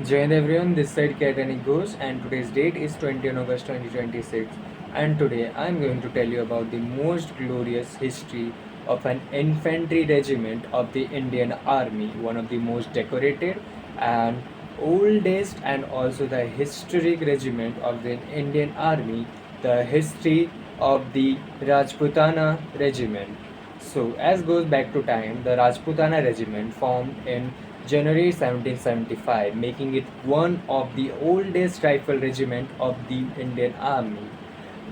Jai Hind everyone, this side Kaitani Ghosh and today's date is 20 August 2026 and today I am going to tell you about the most glorious history of an infantry regiment of the Indian Army, one of the most decorated and oldest and also the historic regiment of the Indian Army, the history of the Rajputana Regiment. So, as goes back to time, the Rajputana Regiment formed in January 1775, making it one of the oldest rifle regiment of the Indian Army.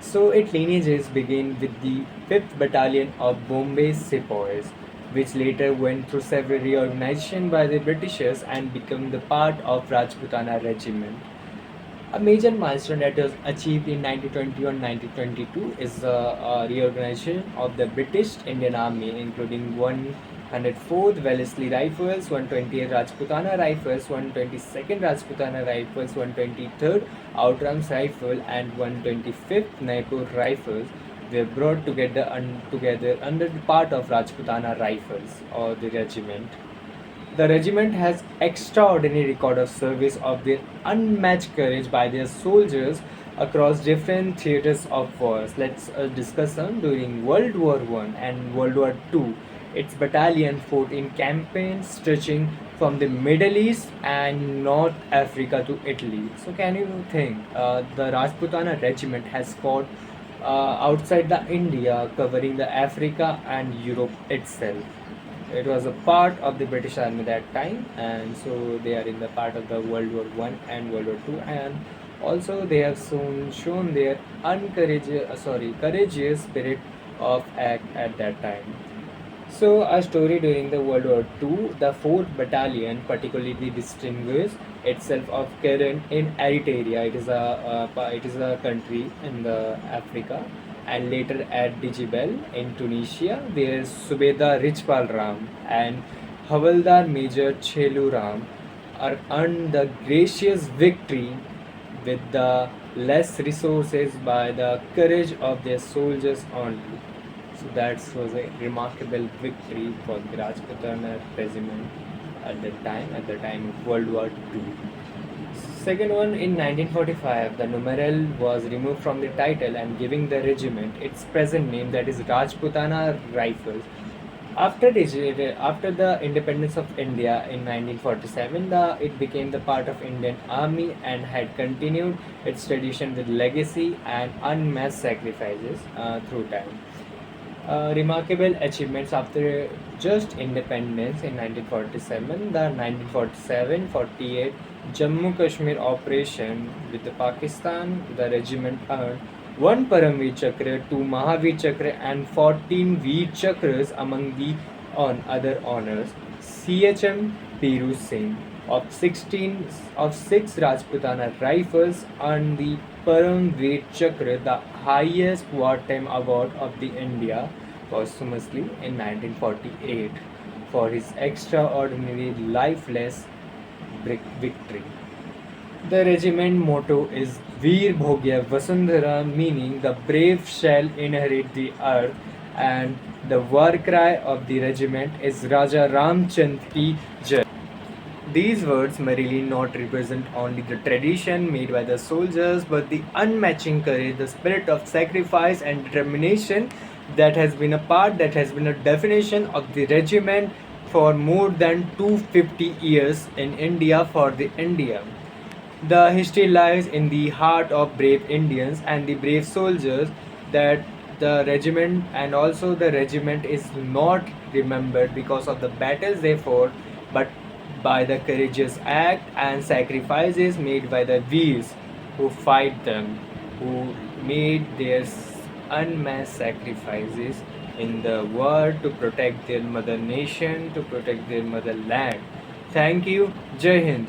So its lineages begin with the 5th Battalion of Bombay Sepoys, which later went through several reorganizations by the Britishers and became the part of Rajputana Regiment. A major milestone that was achieved in 1921 1922 is the reorganization of the British Indian Army, including 104th Wellesley Rifles, 128th Rajputana Rifles, 122nd Rajputana Rifles, 123rd Outranks Rifle, and 125th Naipur Rifles were brought together under the part of Rajputana Rifles or the regiment. The regiment has extraordinary record of service of their unmatched courage by their soldiers across different theaters of wars. Let's discuss some during World War One and World War Two. Its battalion fought in campaigns stretching from the Middle East and North Africa to Italy. So, can you think the Rajputana regiment has fought outside the India, covering the Africa and Europe itself? It was a part of the British Army that time, and so they are in the part of the World War One and World War Two, and also they have shown their courageous spirit of act at that time. So, a story during the World War II, the 4th Battalion particularly distinguished itself of Keren in Eritrea. It is a country in the Africa, and later at Djibel in Tunisia, where Subedar Richpal Ram and Havaldar Major Chelu Ram are earned the gracious victory with the less resources by the courage of their soldiers only. So that was a remarkable victory for the Rajputana regiment at the time of World War II. Second one, in 1945, the numeral was removed from the title and giving the regiment its present name, that is Rajputana Rifles. After the independence of India in 1947, it became the part of Indian Army and had continued its tradition with legacy and unmatched sacrifices through time. Remarkable achievements after just independence in 1947, the 1947-48 Jammu Kashmir operation with the Pakistan, the regiment earned one Paramveer Chakra, two Mahavir Chakra, and 14 Veer Chakras among the other honors. CHM Piru Singh of 6 Rajputana rifles earned the Paramveer Chakra, the highest wartime award of the India, posthumously in 1948 for his extraordinary lifeless victory. The regiment motto is Veer Bhogya Vasundhara, meaning the brave shall inherit the earth, and the war cry of the regiment is Raja Ramchand Ki Jai. These words merely not represent only the tradition made by the soldiers, but the unmatching courage, the spirit of sacrifice and determination that has been a definition of the regiment for more than 250 years in India for the India. The history lies in the heart of brave Indians and the brave soldiers that the regiment and also the regiment is not remembered because of the battles they fought, but by the courageous act and sacrifices made by the Veers who fight them, who made their unmatched sacrifices in the war to protect their mother nation, to protect their motherland. Thank you. Jai Hind.